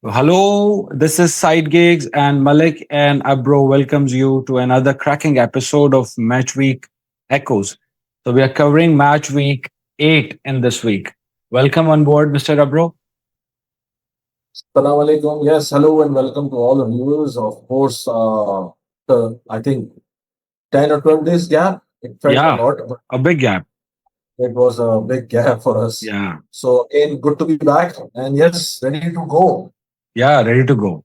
Hello, this is Side Gigs and Malik and Abro welcomes you to another cracking episode of Match Week Echoes. So we are covering Match Week 8 in this week. Welcome on board, Mr. Abro. Assalamu alaikum. Yes, hello and welcome to all the viewers. Of course, I think 10 or 12 days gap. It felt a Yeah, lot, but a big gap. it was a big gap for us. Yeah, So, again, good to be back. And yes, ready to go. yeah, ready to go.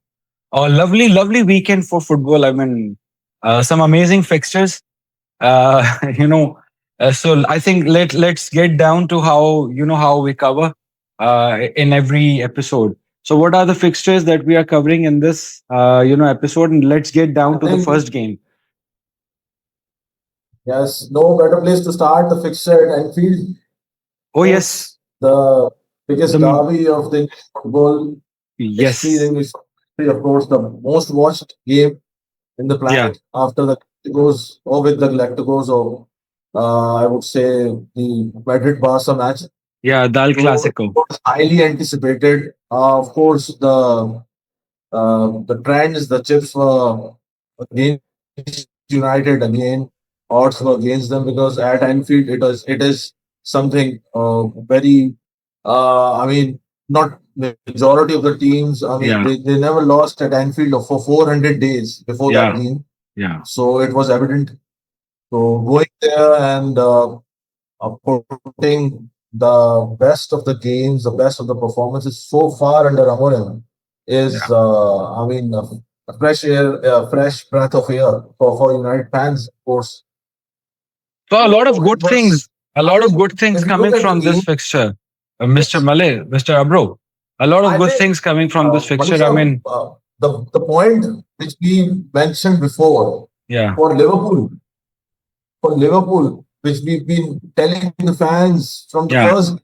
A lovely, lovely weekend for football. I mean, some amazing fixtures. Uh, you know, so I think let's get down to how we cover in every episode. So what are the fixtures that we are covering in this episode? And let's get I down to the think, first game. yes, no better place to start the fixture at Anfield. Oh Course, yes, the biggest the derby of the English football history, yes, in English history, of course, the most watched game in the yeah, planet after the Galacticos or with the Galacticos or I would say the Madrid Barca match. yeah, Dal So it Clasico. was highly anticipated. Of course, the trends, the chips were against United again. Odds were against them because at Anfield it is something very. I mean, not majority of the teams. I mean, Yeah, they never lost at Anfield for 400 days before that yeah, game. yeah, So it was evident. So going there and putting the best of the games, the best of the performances so far under Amorim is, yeah. I mean, a fresh air, a fresh breath of air for United fans, of course. So a lot of So it good was, things, a I lot of mean, good things if you look coming at the from this game, fixture, Mr. yes, Malay, Mr. Abro. A lot of I good think, things coming from this Malik fixture. I Saab, mean, the point which we mentioned before yeah, for Liverpool, which we've been telling the fans from the yeah, first,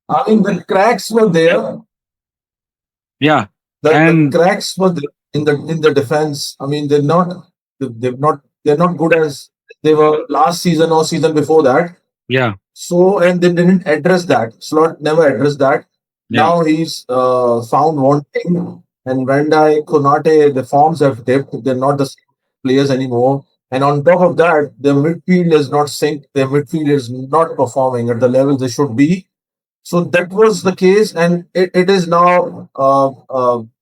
I mean, the cracks were there. yeah. The And cracks were there in the defense. I mean, they're not good as they were last season or season before that. yeah, So and they didn't address that. Slot never addressed that. yeah, Now he's found wanting, and Van Dijk, Konate, the forms have dipped. They're not the same players anymore. And on top of that, their midfield is not synced. Their midfield is not performing at the level they should be. So that was the case, and it is now.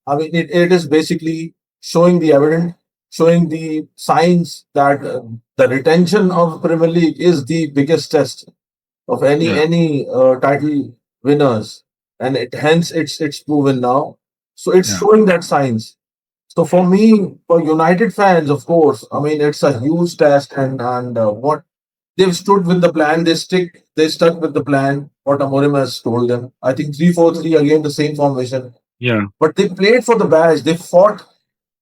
I mean, it is basically showing the evidence, showing the signs that the retention of Premier League is the biggest test of any yeah, any title winners, and it's proven now. So it's yeah, showing that signs. So for me, for United fans, of course, I mean it's a huge test, and what they've stood with the plan. They stuck with the plan. What Amorim has told them. I think 3-4-3 again, the same formation. yeah, But they played for the badge. They fought.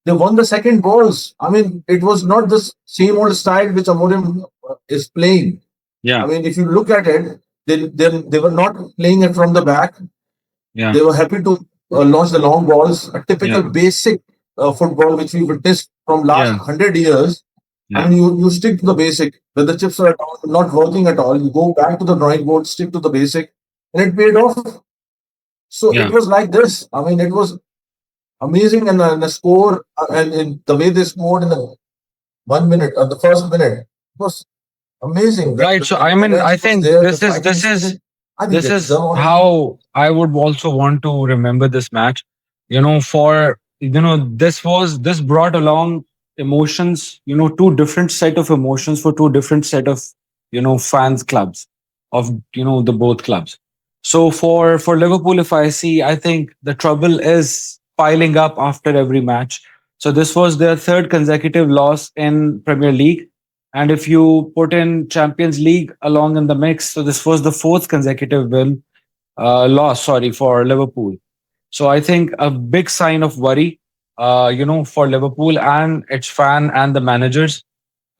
They won the second balls. I mean, it was not the same old style which Amorim is playing. I yeah, mean, if you look at it, they were not playing it from the back. yeah, They were happy to launch the long balls, a typical yeah, basic football which we witnessed from last yeah, 100 years. I yeah, mean, you stick to the basic. When the chips are not working at all, you go back to the drawing board, stick to the basic, and it paid off. So it yeah. was like this. I mean, it was amazing, and the score and the way they scored in the 1 minute, the first minute, was amazing. Right. So I The mean, I energy was think there, the this is fighting this spirit. is I think this they is deserve honor. how I would also want to remember this match. This brought along emotions. Two different set of emotions for two different set of fans clubs of the both clubs. So for Liverpool, if I see, I think the trouble is piling up after every match. So this was their third consecutive loss in Premier League, and if you put in Champions League along in the mix, so this was the fourth consecutive loss, sorry, for Liverpool. So I think a big sign of worry, for Liverpool and its fan and the managers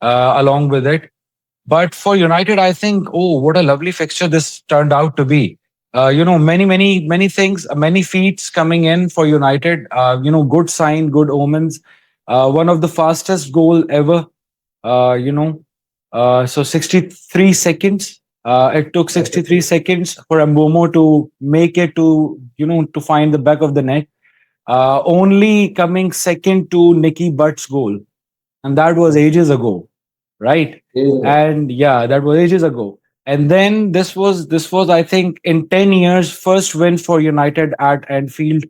along with it. But for United, I think, oh, what a lovely fixture this turned out to be. Many, many, many things, many feats coming in for United. Good sign, good omens. One of the fastest goal ever. So 63 seconds. It took Yes, 63 seconds for Mbomo to make it to find the back of the net. only coming second to Nicky Butt's goal, and that was ages ago, right? Yeah. And yeah, that was ages ago. And then this was I think in 10 years first win for United at Anfield.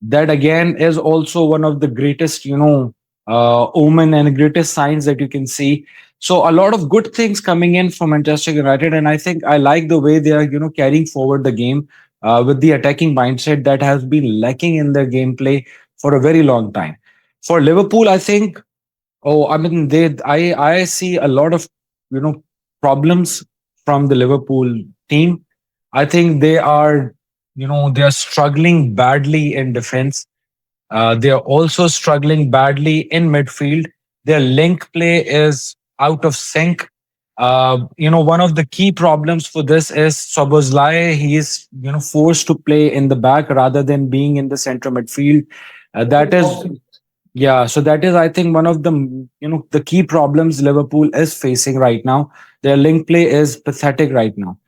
That again is also one of the greatest, omen and greatest signs that you can see. So a lot of good things coming in from Manchester United, and I think I like the way they are, carrying forward the game with the attacking mindset that has been lacking in their gameplay for a very long time. For Liverpool, I think, oh, I mean, I see a lot of, problems from the Liverpool team. I think they are struggling badly in defense. They are also struggling badly in midfield. Their link play is out of sync. One of the key problems for this is Soboslai. He is, forced to play in the back rather than being in the center midfield. That is, yeah. So that is, I think, one of the, the key problems Liverpool is facing right now. Their link play is pathetic right now,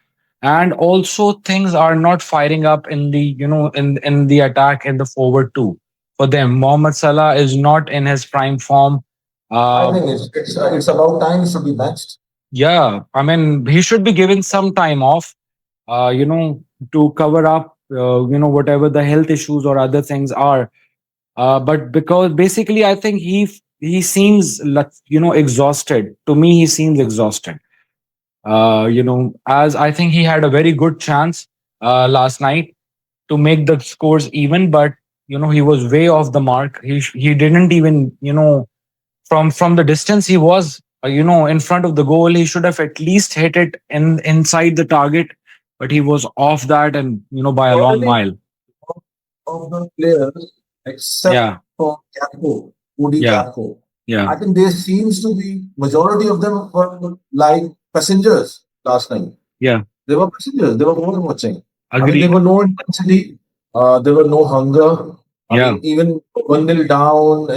and also things are not firing up in the, in the attack in the forward too. For them, Mohamed Salah is not in his prime form. I uh, think it's about time it should be matched. yeah, I mean, he should be given some time off, to cover up, whatever the health issues or other things are. But because basically I think he seems like, exhausted. To me, he seems exhausted. As I think he had a very good chance last night to make the scores even, but he was way off the mark. He didn't even, from the distance he was, in front of the goal. He should have at least hit it inside the target, but he was off that, and by a long Probably mile. of the players, except Yeah, for Capco, Udi yeah, Capco, yeah, I think there seems to be majority of them were like passengers last night. yeah. They were passengers. They were more watching. I mean, there Agree. were no intensity. There were no hunger. I Yeah, mean, even 1-0 down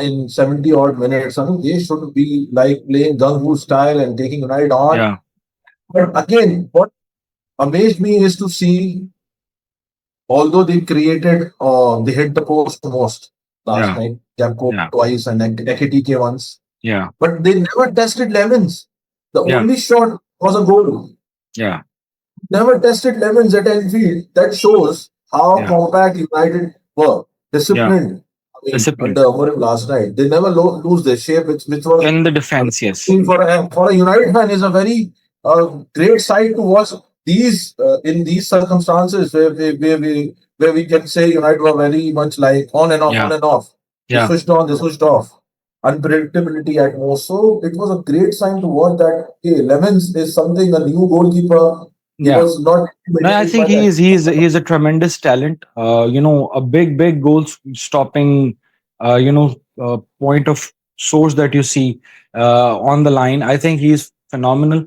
in 70 odd minutes. I mean, they should be like playing gung ho style and taking United on. yeah, But again, what amazed me is to see, although they hit the post most last yeah, night, Jamco yeah, twice and Ekitike once, yeah, but they never tested lemons. The yeah, only shot was a goal. yeah, Never tested lemons at Anfield. That shows how yeah, compact United were, yeah. disciplined. I mean, Discipline under Amorim last night, they never lose their shape, which was, in the I defense. Yes. mean, for a United fan is a very great sight to watch. These in these circumstances where we can say United were very much like on and off, on Yeah, and off. They yeah, switched on, they switched off. Unpredictability at most. So it was a great sign to watch that, okay, Lemons is something, a new goalkeeper. He yeah. was not No, I intimidated think by that. he's a tremendous talent. A big goal stopping, point of source that you see on the line. I think he's phenomenal.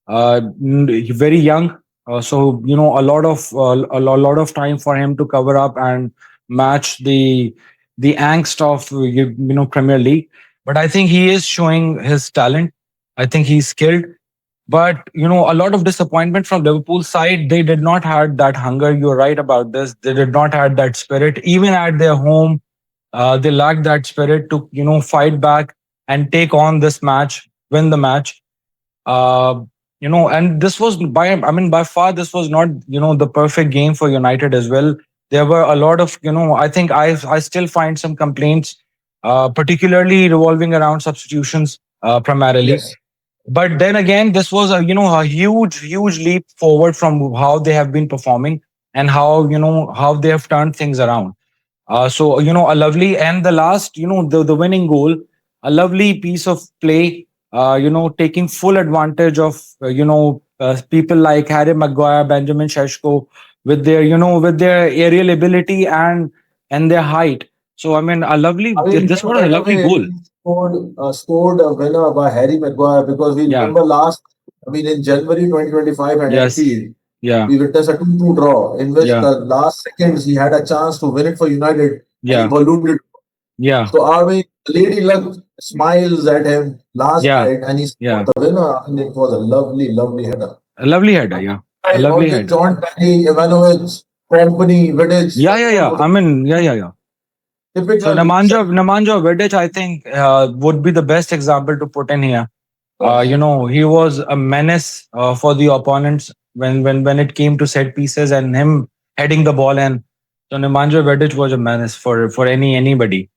Very young, so a lot of time for him to cover up and match the angst of Premier League. But I think he is showing his talent. I think he's skilled. But a lot of disappointment from Liverpool side. They did not had that hunger. You're right about this. They did not had that spirit. Even at their home, they lacked that spirit to fight back and take on this match, win the match. Uh, and this was by far this was not the perfect game for United as well. There were a lot of I think I still find some complaints, particularly revolving around substitutions primarily. Yes. But then again, this was a huge leap forward from how they have been performing and how they have turned things around. So a lovely, and the last, the winning goal, a lovely piece of play. Taking full advantage of people like Harry Maguire, Benjamin Sheshko, with their with their aerial ability and their height. So I mean, a lovely. I mean, This was a by the lovely way, goal. he scored a winner by Harry Maguire, because we Yeah. remember I mean, in January 2025 at Yes. Anfield, Yeah. we witnessed a 2-2 draw in which Yeah. the last seconds he had a chance to win it for United and he Yeah. ballooned it. Yeah. So, I mean, Lady Luck smiles at him last Yeah. night and he scored Yeah. the winner, and it was a lovely header. A lovely header. Yeah. A I lovely always header. John Terry, Ivanovic, Company, Vidic, Yeah. Yeah. everyone Yeah. was I mean, yeah. Yeah. Yeah. So Typical Nemanja Vidic, I think, would be the best example to put in here. yes. He was a menace for the opponents when it came to set pieces and him heading the ball in. So Nemanja Vidic was a menace for anybody.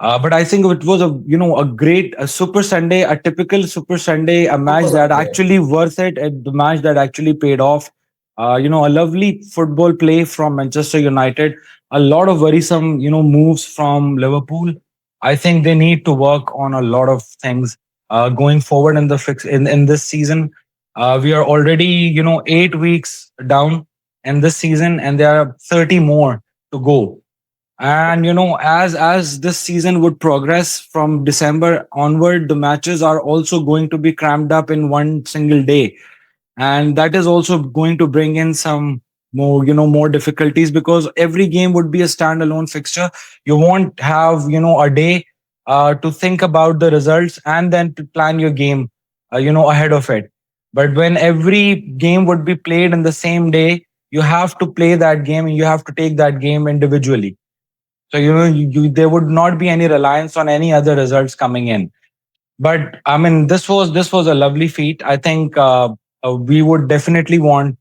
But I think it was a great a Super Sunday, a typical Super Sunday, a match Super that Sunday. actually worth it, and the match that actually paid off. A lovely football play from Manchester United. A lot of worrisome, moves from Liverpool. I think they need to work on a lot of things going forward in the fix in this season. We are already, 8 weeks down in this season, and there are 30 more to go. And as this season would progress from December onward, the matches are also going to be crammed up in one single day, and that is also going to bring in some more difficulties, because every game would be a standalone fixture. You won't have a day to think about the results and then to plan your game ahead of it. But when every game would be played in the same day, you have to play that game and you have to take that game individually. So there would not be any reliance on any other results coming in. But I mean, this was a lovely feat. I think we would definitely want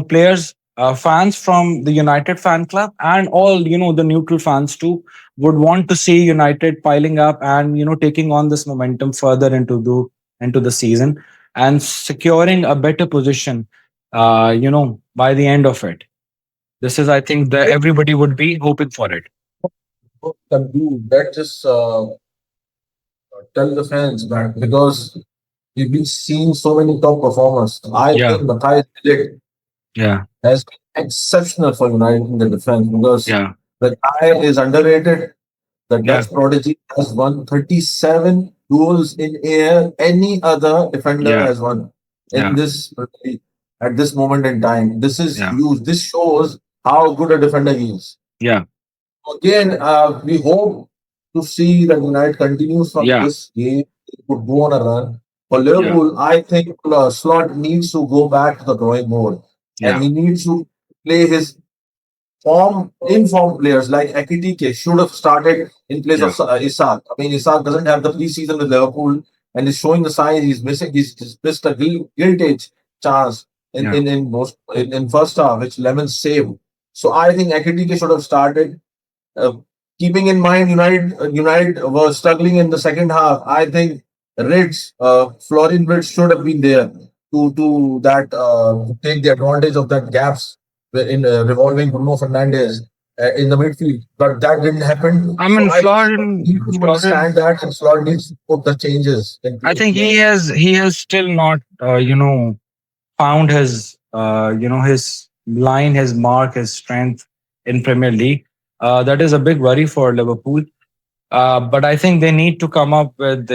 players, fans from the United fan club, and all the neutral fans too, would want to see United piling up and taking on this momentum further into the season and securing a better position. By the end of it, this is, I think, that everybody would be hoping for it. Can do that. Just tell the fans that because we've been seeing so many top performers. I Yeah, think Matthias Ligt yeah, has been exceptional for United in the defense because yeah, the guy is underrated. The yeah, Dutch prodigy has won 37 duels in air. Any other defender yeah, has won in yeah, this at this moment in time. This is yeah, huge. This shows how good a defender he is. yeah, Again, we hope to see that United continues from yeah, this game. It could go on a run. For yeah, Liverpool, I think Slot needs to go back to the drawing board and yeah, he needs to play his informed players like Ekitike should have started in place of yeah, Isak. I mean, Isak doesn't have the preseason with Liverpool and is showing the signs he's missing. He's missed a gilt edge chance yeah. in first half, which Lemon saved. So I think Ekitike should have started. Uh, Keeping in mind United were struggling in the second half, I think Florian Ritz should have been there to take the advantage of that gaps in revolving Bruno Fernandes in the midfield. But that didn't happen. I So mean, I think Slot needs to understand that and Slot needs to put the changes in I place. think he has still not found his line, his mark, his strength in Premier League. That is a big worry for Liverpool. But I think they need to come up with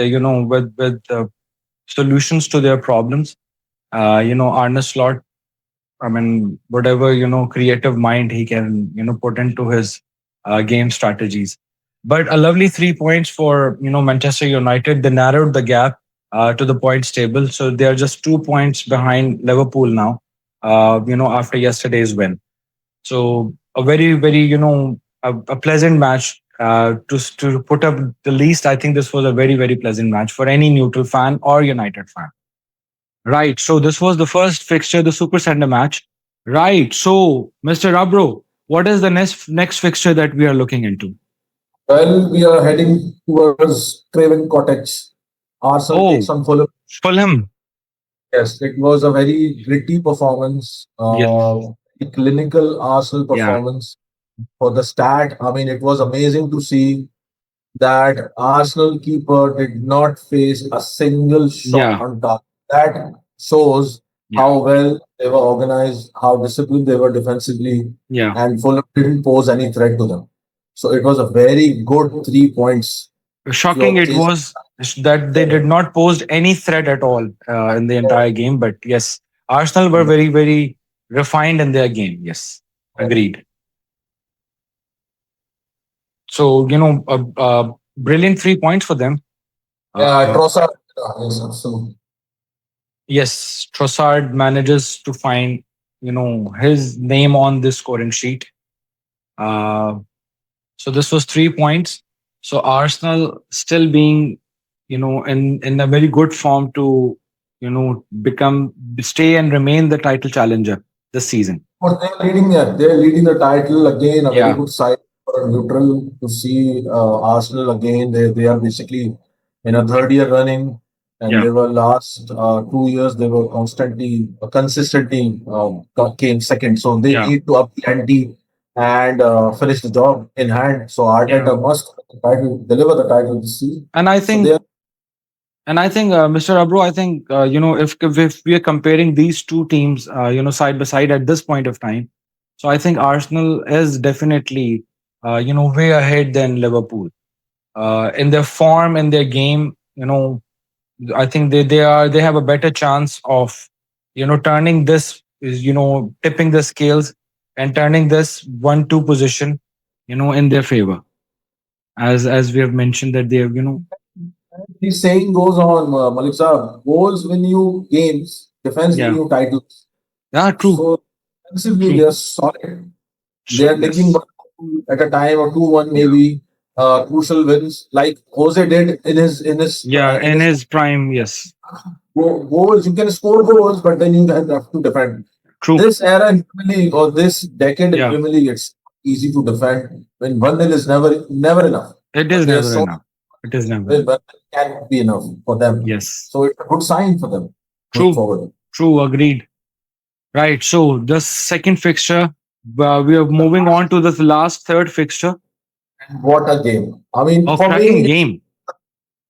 solutions to their problems. Arne Slot, I mean, whatever creative mind he can put into his game strategies. But a lovely 3 points for Manchester United. They narrowed the gap to the points table, so they are just 2 points behind Liverpool now. After yesterday's win, so a very very a pleasant match. To put up the least, I think this was a very very pleasant match for any neutral fan or United fan. Right. So this was the first fixture, the Super Sunday match. Right. So, Mr. Rabro, what is the next fixture that we are looking into? Well, we are heading towards Craven Cottage. Arsenal takes Oh, on Fulham. Fulham. Yes, it was a very gritty performance, Yes. a clinical Arsenal Yeah. performance. For the stat, I mean, it was amazing to see that Arsenal keeper did not face a single shot Yeah. on target. That shows Yeah. how well they were organized, how disciplined they were defensively, Yeah. and Fulham didn't pose any threat to them. So it was a very good 3 points. If Shocking you're it chasing, was that they did not pose any threat at all in the entire game. But yes, Arsenal were very very refined in their game. Yes, agreed. So brilliant 3 points for them. yeah, Uh, Trossard, yes, absolutely. yes, Trossard manages to find his name on this scoring sheet. Uh, So this was 3 points. So Arsenal still being, in a very good form to, become stay and remain the title challenger this season. But they're leading the title again. A very Yeah, good side for a neutral to see Arsenal again. They are basically in a third year running, and yeah, they were last 2 years. They were consistently came second. So they yeah, need to up the ante and finish the job in hand. So yeah. Arteta must deliver the title this season. And I So they think, Mr. Abro, I think, if we are comparing these two teams, side by side at this point of time, so I think Arsenal is definitely, way ahead than Liverpool. In their form, in their game, I think they have a better chance of, turning this is, tipping the scales and turning this 1-2 position, in their favor. As we have mentioned that they have, the saying goes on, Malik Saab, goals win you games, defense win yeah, you titles. yeah, true, So defensively, true. they're solid. They are nicking Yes, one at a time or 2-1 yeah, maybe. Crucial wins like Jose did yeah. in In his his prime, yes, goals. You can score goals, but then you have to defend. true. This era in Premier League or this decade in Yeah, Premier League, it's easy to defend. When 1-0 is never enough. it But is they're never so enough. It is never well, enough. but it can be enough for them. Yes, So it's a good sign for them going true, forward. true. Agreed. Right. So the second fixture, we are moving on to the last third fixture. And what a game! I mean, Oh, cracking game.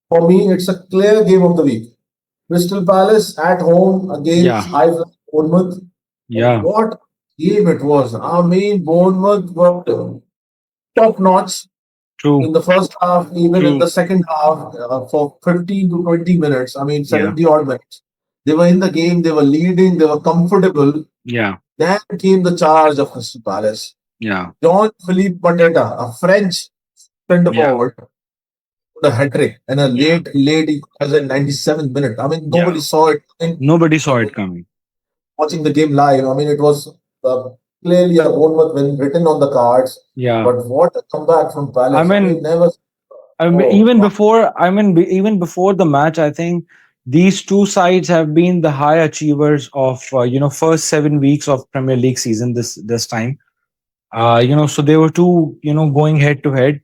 for me, it's a clear game of the week. Crystal Palace at home Yeah, against high flying Bournemouth. And yeah, what game it was! I mean, Bournemouth were top notch true, in the first half, even in true. the second half, for 15 to 20 minutes. I mean, Yeah, 70 odd minutes. They were in the game. They were leading. They were comfortable. yeah, Then came the charge of Crystal Palace. yeah, John Philippe Mateta, a French centre yeah, forward, the hat trick and a yeah, late equalizer in 97th minute. I mean, yeah. nobody saw it coming. Nobody saw But it coming. watching the game live, I mean, it was clearly a Bournemouth win written on the cards. Yeah. But what a comeback from I Palace! I mean, mean, never. Oh, even before, even before the match, I think these two sides have been the high achievers of, first 7 weeks of Premier League season this time. So they were two, going head to head,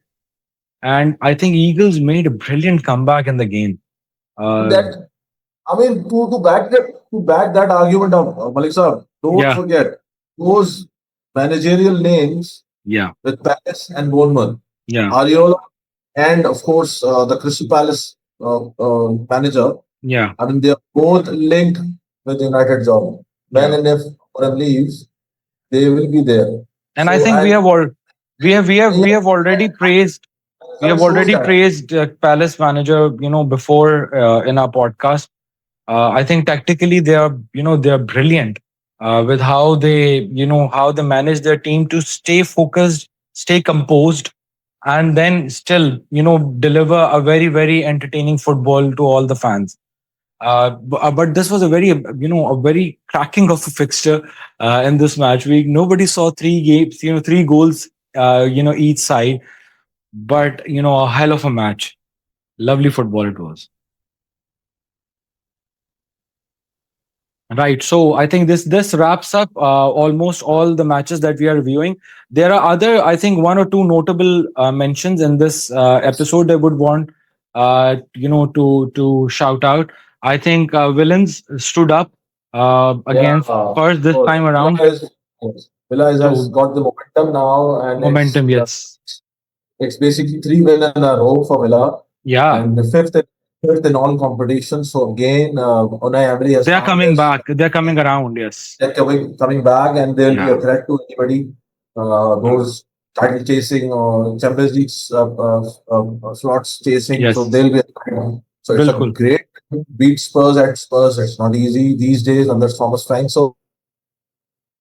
and I think Eagles made a brilliant comeback in the game. Uh, that I mean, to back that argument of Malik Saab, don't yeah, forget those managerial names yeah, with Palace and Bournemouth. yeah, Ariola and of course the Crystal Palace manager. yeah, I mean, they are both linked with United job. When yeah. and if Foreign leaves, they will be there. And I So think and we yeah, have already praised shows that. Palace manager, before in our podcast. I think tactically they are brilliant with how they manage their team to stay focused, stay composed, and then still deliver a very very entertaining football to all the fans. But this was a very a very cracking of a fixture in this match week. Nobody saw three games, three goals, each side, but a hell of a match. Lovely football it was. Right. So I think this wraps up almost all the matches that we are reviewing. There are other, I think, one or two notable mentions in this episode I would want to shout out. I think villains stood up Yeah, against Spurs this so time around. Villa has So got the momentum now, and momentum, yes, it's basically 3 wins in a row for Villa, yeah, and the fifth in all competitions. So again, Unai Emery has they are found coming his back. They're coming around. Yes, they're coming back, and they'll be a yeah, threat to anybody. yeah, Those title chasing or Champions League slots chasing, so yes, they'll be a threat. So it's a bilkul. great beat Spurs at Spurs. It's not easy these days under Thomas Frank. So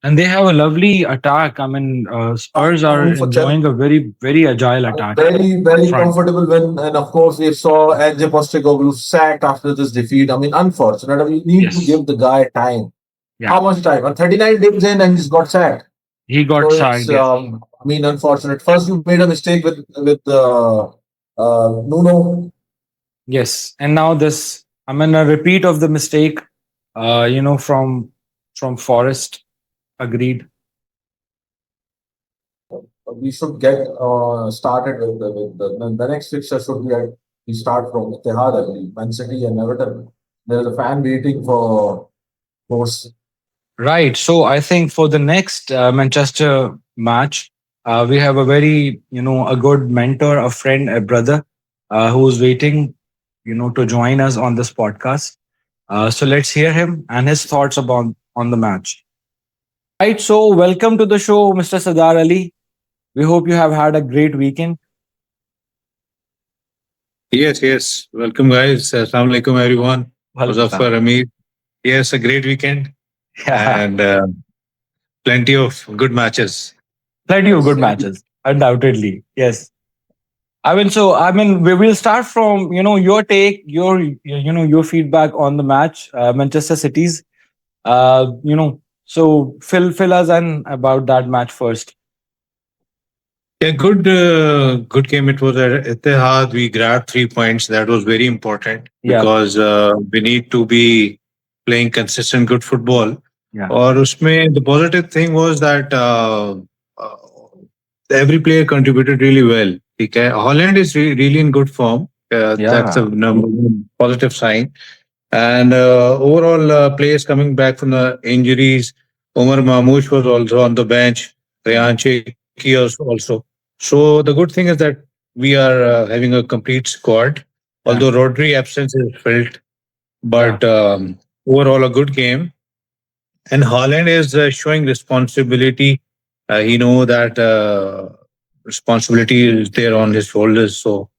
And they have a lovely attack. I mean, Spurs are for Chelsea. enjoying a very, very agile attack up Very front. comfortable win. And of course, we saw Ange Postecoglou sacked after this defeat. I mean, unfortunate. We need to Yes. give the guy time. Yeah. How much time? 39 days in and he's got sacked. He got So it's sacked. Yes. I mean, unfortunate. First, you made a mistake with Nuno. Yes, and now this. I mean, a repeat of the mistake. From Forest. Agreed. We should get started with the next fixture should be we start from Etihad, I believe, Man City and Everton. There's a fan waiting for course. Right. So I think for the next Manchester match, we have a very, a good mentor, a friend, a brother, who's waiting, to join us on this podcast. So let's hear him and his thoughts about on the match. Right. So welcome to the show, Mr. Sadar Ali. We hope you have had a great weekend. Yes, yes. Welcome, guys. Assalamu alaikum, everyone. Welcome, Muzaffar, Sam. Amir. Yes, a great weekend Yeah, and plenty of good matches. plenty of good matches, undoubtedly. Yes. We will start from your take, your feedback on the match, Manchester City's. So fill us in about that match first. Yeah, good game. It was at Etihad. We grabbed 3 points. That was very important Yeah, because we need to be playing consistent good football. yeah, Or usme, the positive thing was that uh, every player contributed really well. Okay. Holland is really in good form. That's a yeah, number one positive sign. And overall, players coming back from the injuries. Omar Mamouche was also on the bench. Rayan Cheki also. So the good thing is that we are having a complete squad. yeah, Although Rodri absence is felt, yeah. but overall a good game. And Holland is showing responsibility. He know that responsibility is there on his shoulders. So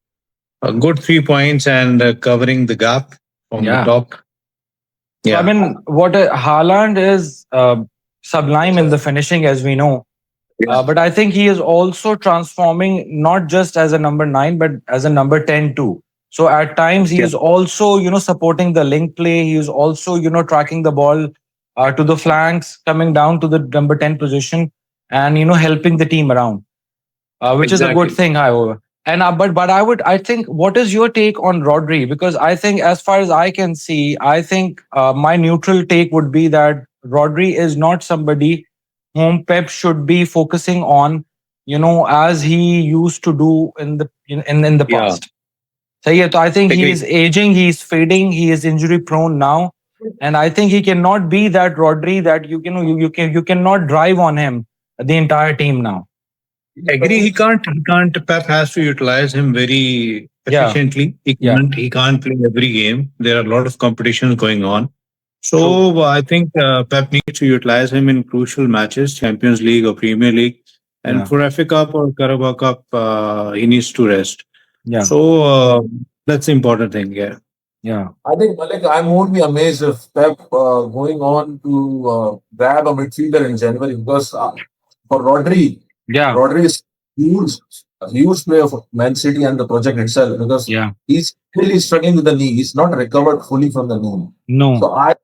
a good 3 points and covering the gap from the Yeah. top. So I Yeah. mean, Haaland is sublime in the finishing, as we know. Yeah. But I think he is also transforming not just as a number 9, but as a number 10 too. So at times he Yeah. is also, supporting the link play. He is also, tracking the ball to the flanks, coming down to the number 10 position, and helping the team around, which is a good Exactly. thing, however. And I think, what is your take on Rodri? Because I think, as far as I can see, I think my neutral take would be that Rodri is not somebody whom Pep should be focusing on, as he used to do in the Yeah. past. So yeah, so I think he is Agree. aging, he is fading, he is injury prone now, and I think he cannot be that Rodri that you cannot drive on him the entire team now. Agree. He can't. Pep has to utilize him very Yeah, efficiently. He yeah, can't. He can't play every game. There are a lot of competitions going on. true. So I think Pep needs to utilize him in crucial matches, Champions League or Premier League, and Yeah, for FA Cup or Carabao Cup, he needs to rest. yeah, So that's the important thing. Yeah. yeah, I think Malik, I won't be amazed if Pep going on to grab a midfielder in January because for yeah, Rodri is huge, a huge player for Man City and the project itself because yeah. he's really struggling with the knee. He's not recovered fully from the knee. No, So I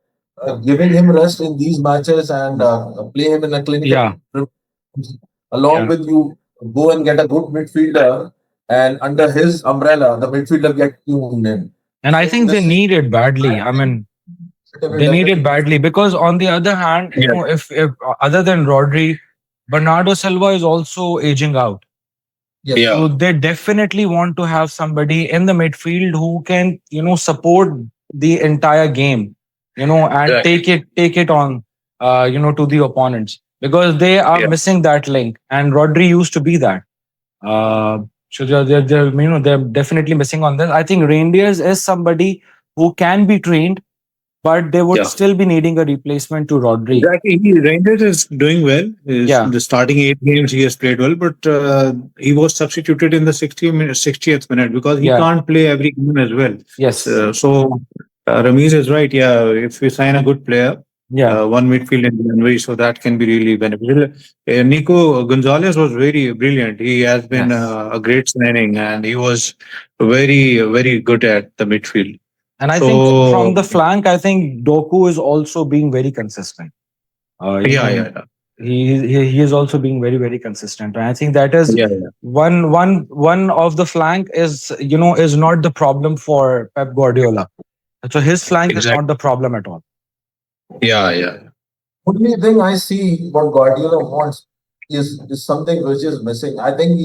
giving him rest in these matches and play him in a clinical yeah, along yeah. with you go and get a good midfielder and under his umbrella the midfielder get tuned in. And I So think they this need it badly. I mean, will they need it definitely badly because, on the other hand, Yeah. if other than Rodri, Bernardo Silva is also aging out. yes. So Yeah. they definitely want to have somebody in the midfield who can, support the entire game, and Right. take it on, to the opponents, because they are Yeah. missing that link. And Rodri used to be that. Uh, so they're definitely missing on this. I think Reindeers is somebody who can be trained, but they would Yeah. still be needing a replacement to Rodri. Exactly. Rangers is doing well. Is Yeah, the starting 8 games he has played well, but he was substituted in the 60th minute because he yeah, can't play every game as well. yes, So Ramesh is right. Yeah, if we sign a good player, yeah, one midfield in January, so that can be really beneficial. Nico Gonzalez was very brilliant. He has been yes. a great signing, and he was very good at the midfield. And I think from So the flank, I think Doku is also being very consistent. Uh, you yeah, know, yeah, yeah. he is also being very very consistent, and I think that is Yeah, yeah. one of the flank is, is not the problem for Pep Guardiola. So his flank is not Exactly. the problem at all. Yeah, yeah. Only thing I see what Guardiola wants is something which is missing. I think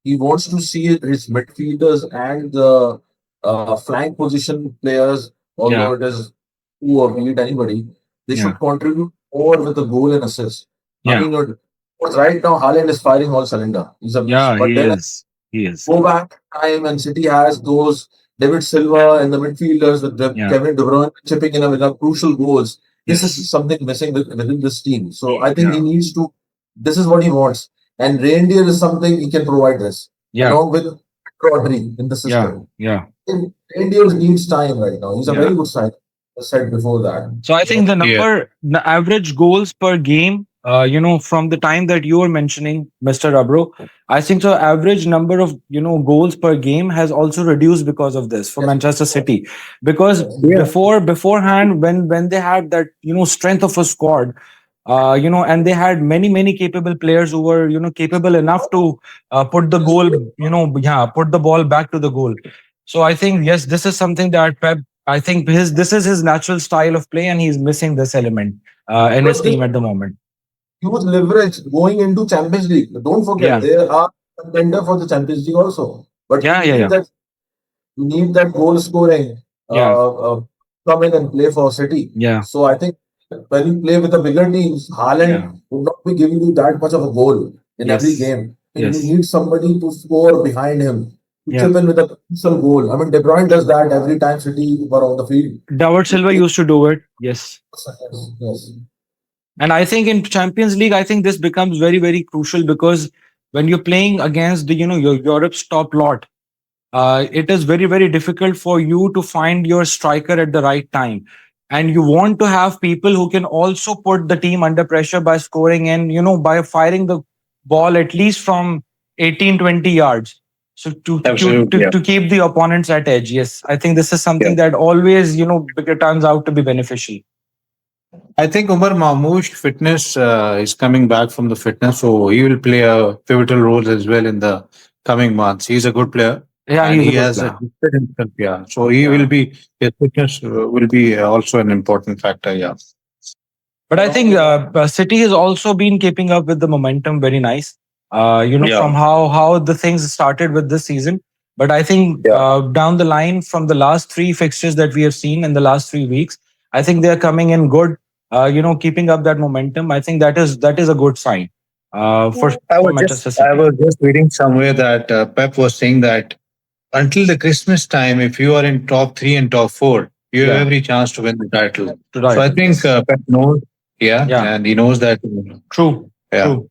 he wants to see his midfielders and the flank position players, although Yeah, it is who or be it anybody, they yeah, should contribute more with a goal and assist. I yeah, mean, right now Haaland is firing all cylinder. He's a beast. yeah. But He then is. He is. go back in time and City has those David Silva and the midfielders with Yeah. Kevin De Bruyne chipping in with the crucial goals. This Yes. is something missing within this team. So I think he Yeah. needs to. This is what he wants, and reindeer is something he can provide this Yeah. along with Rodri in the Yeah. system. Yeah. And reindeer needs time right now. He's a Yeah. very good sign. I said before that. So I think Yeah. the average goals per game, from the time that you were mentioning, Mr. Abro, I think so. Average number of goals per game has also reduced because of this for Yes, Manchester City. Because yes, Yeah. beforehand, when they had that strength of a squad, and they had many capable players who were capable enough to put the goal, put the ball back to the goal. So I think yes, this is something that Pep. I think this is his natural style of play, and he's missing this element in his because this team at the moment. huge leverage going into Champions League. Don't forget Yeah, they are contender for the Champions League also. But yeah, yeah, yeah, you need that goal scoring yeah, come in and play for City. yeah, So I think when you play with the bigger teams, yeah. Haaland would not be giving you that much of a goal in every Yes, game. And you yes, need somebody to score behind him to yeah. chip in with a crucial goal. I mean, De Bruyne does that every time City were on the field. David Silva used to do it. Yes. Yes, yes. And I think in Champions League, I think this becomes very, very crucial because when you're playing against the, your Europe's top lot, it is very, very difficult for you to find your striker at the right time. And you want to have people who can also put the team under pressure by scoring and, by firing the ball at least from 18, 20 yards. So Absolutely. Yeah. to keep the opponents at edge. Yes. I think this is Yeah. something that always, turns out to be beneficial. I think Umar Mamouche fitness is coming back from the fitness, so he will play a pivotal role as well in the coming months. He's a good player, Yeah, and he's a he good has a player. gifted himself. Yeah, so he will Yeah. be his fitness will be also an important factor. Yeah, But I think City has also been keeping up with the momentum very nice. yeah, From how the things started with this season. But I think yeah. down the line from the last three fixtures that we have seen in the last 3 weeks, I think they are coming in good. Keeping up that momentum. I think that is a good sign for Manchester I City. was just reading somewhere that Pep was saying that until the Christmas time, if you are in top three and top four, you have Yeah, every chance to win the title. to So I title. think Yes. Pep knows, yeah, Yeah. and he knows that, True. yeah, True.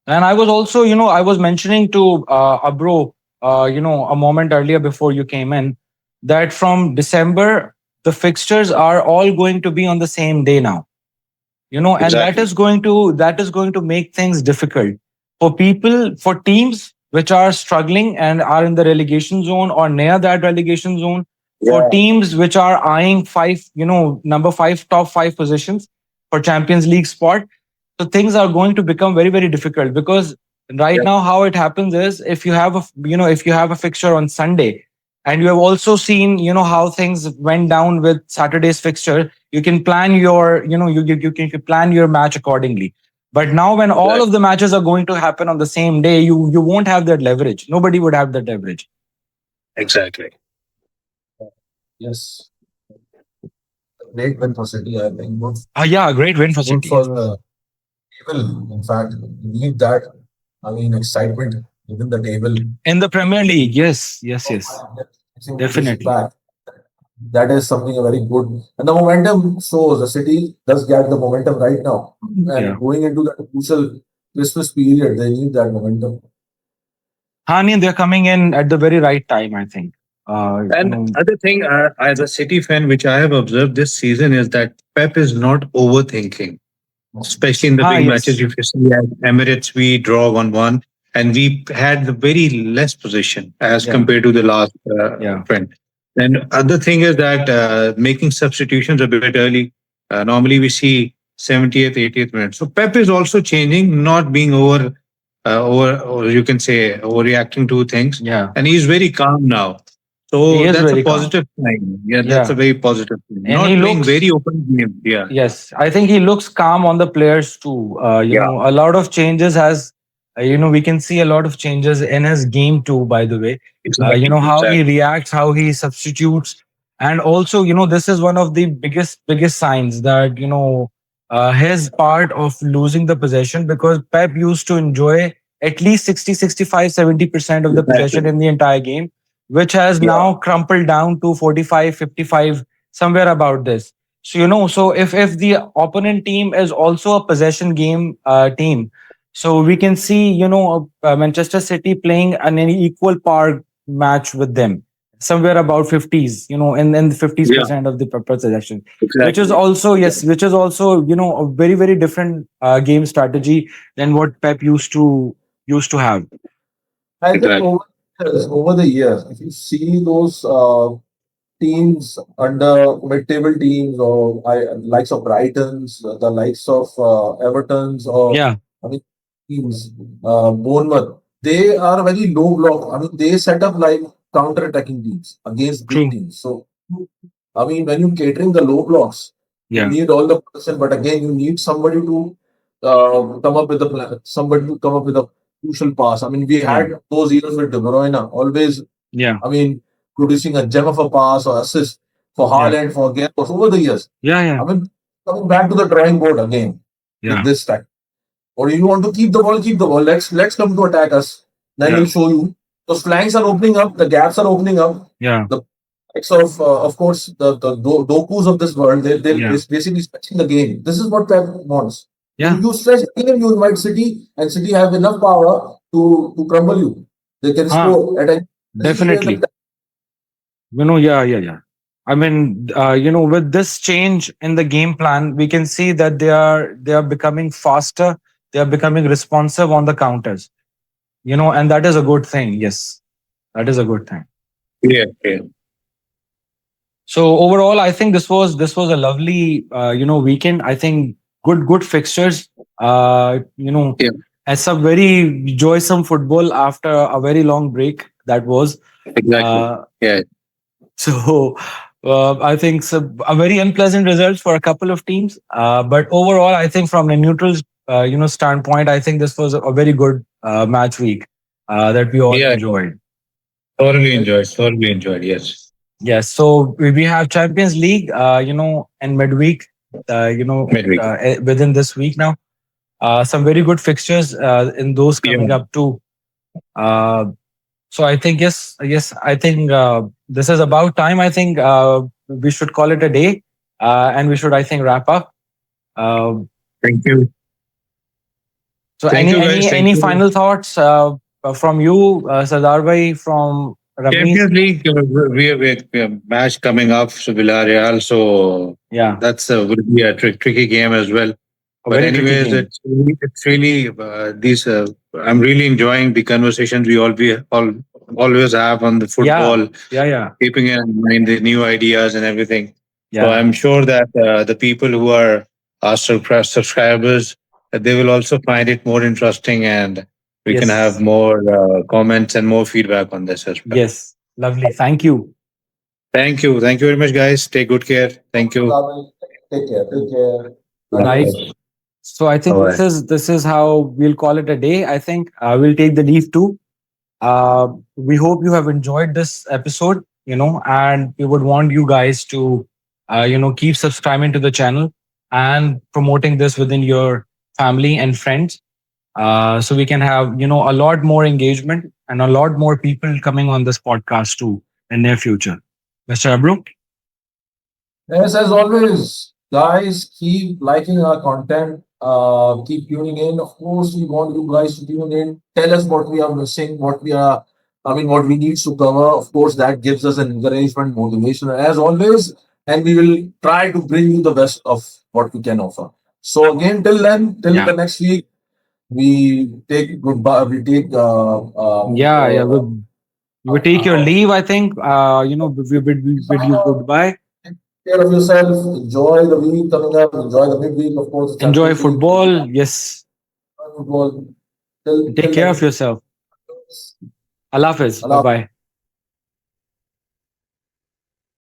And I was also, I was mentioning to Abro, a moment earlier before you came in, that from December, the fixtures are all going to be on the same day now. And that exactly. is going to make things difficult for people, for teams which are struggling and are in the relegation zone or near that relegation zone, for Yeah, teams which are eyeing five, number five, top five positions for Champions League spot. So things are going to become very very difficult because right yeah, now how it happens is if you have a fixture on Sunday and you have also seen how things went down with Saturday's fixture, you can plan your you can plan your match accordingly. But now when all exactly. of the matches are going to happen on the same day, you won't have that leverage. Nobody would have that leverage. Exactly. Yes. Great win for City, I think. Yeah, a great win for Good City. for the table. In fact, we need that. I mean, excitement within the table. In the Premier League. Yes, yes, yes, I think we push it definitely. back. That is something very good. And the momentum shows the City does get the momentum right now. Yeah. And going into that crucial Christmas period, they need that momentum. Hani, they're coming in at the very right time, I think. And other thing, as a City fan, which I have observed this season, is that Pep is not overthinking, especially in the big matches. Yes. If you see at Emirates, we draw 1-1, and we had very less position as Yeah. compared to the last Yeah. friend. And other thing is that making substitutions a bit early. Normally, we see 70th, 80th minute. So Pep is also changing, not being or you can say overreacting to things, Yeah, and he's very calm now. he So is that's a very calm. positive sign. Yeah, that's a Yeah, very positive sign. and he Not playing looks. very open game. Yeah, Yes, I think he looks calm on the players too. yeah, A lot of changes has, we can see a lot of changes in his game too. By the way, exactly, how he exactly. reacts, how he substitutes, and also, this is one of the biggest signs that his part of losing the possession, because Pep used to enjoy at least 60, 65, 70% of the possession Exactly. in the entire game, which has Yeah, now crumpled down to 45, 55, somewhere about this. So so if the opponent team is also a possession game team, so we can see Manchester City playing an equal par match with them, somewhere about 50s, in the 50s yeah, percent of the possession, which is exactly. also, Exactly. yes, which is also a very very different game strategy than what Pep used to have. I think Exactly. over the years, if you see those teams under mid-table teams or likes of Brighton's, the likes of Everton's, or Yeah, I mean teams, Bournemouth, they are very low block. I mean, they set up like counter-attacking teams against big true. teams. So I mean, when you catering the low blocks, you Yeah, need all the person, but again, you need somebody to come up with a plan, somebody to come up with a crucial pass. I mean, we yeah, had those years with De Bruyne, always, yeah, I mean, producing a gem of a pass or assist for yeah, Haaland, for Gakpo over the years. yeah, I yeah, mean, coming back to the drawing board again with yeah, this time. Or you want to keep the ball, keep the ball. Let's come to attack us. Then yeah, we'll show you. Those flanks are opening up, the gaps are opening up. yeah, The likes of course, the Dokus of this world, they're yeah, basically stretching the game. This is what Pep wants. yeah, You stretch the game, you invite City, and City have enough power to crumble you. They can huh, score at any speed and definitely. Yeah, yeah, yeah. I mean, with this change in the game plan, we can see that they are becoming faster. They are becoming responsive on the counters. And that is a good thing. Yes, that is a good thing. Yeah, yeah, So overall, I think this was a lovely weekend. I think good fixtures. yeah. As some very joysome football after a very long break that was. Exactly. Uh, Yeah. So I think a very unpleasant results for a couple of teams. But overall, I think from a neutral standpoint, I think this was a very good match week that we all Yeah. enjoyed. Thoroughly enjoyed. Thoroughly enjoyed. Yes. Yes. So we have Champions League, and midweek, Midweek. within this week now. Some very good fixtures in those Yeah. coming up too. Uh, So I think, yes. I think this is about time. I think we should call it a day, and we should, I think, wrap up. Uh, Thank you. so Thank any you, guys. any Thank any you. final thoughts from you, Sardar Bhai, from Ramnees? Champions League, we have match coming up, so Villarreal. So Yeah, that's will be a tricky game as well. a But very tricky anyways, game. it's really these. I'm really enjoying the conversations we always have on the Yeah, football, yeah, yeah, keeping in mind the new ideas and everything. So yeah. I'm sure that the people who are our subscribers, they will also find it more interesting, and we can have Yes, more comments and more feedback on this as well. yes. Lovely. Thank you. Thank you. Thank you very much, guys. Take good care. Thank you. take care, take care. Right. Adios. Bye. So I think this is how we'll call it a day. I think we'll take the leave too. We hope you have enjoyed this episode, and we would want you guys to, keep subscribing to the channel and promoting this within your family and friends. So we can have, a lot more engagement and a lot more people coming on this podcast too in near future. Mr. Abru? Yes, as always, guys, keep liking our content. Keep tuning in. Of course, we want you guys to tune in. Tell us what we are missing, what we need to cover. Of course, that gives us an encouragement, motivation, as always. And we will try to bring you the best of what we can offer. So again, till then, till the Yeah. next week, we take goodbye. We take Yeah, yeah. We take your leave, I think. We bid you goodbye. Take care of yourself. Enjoy the week coming up. Enjoy the midweek, of course, the Enjoy Champions League. football. Yes. Enjoy football. Till Take care of then, yourself. Allah Hafiz. Bye Allah. bye.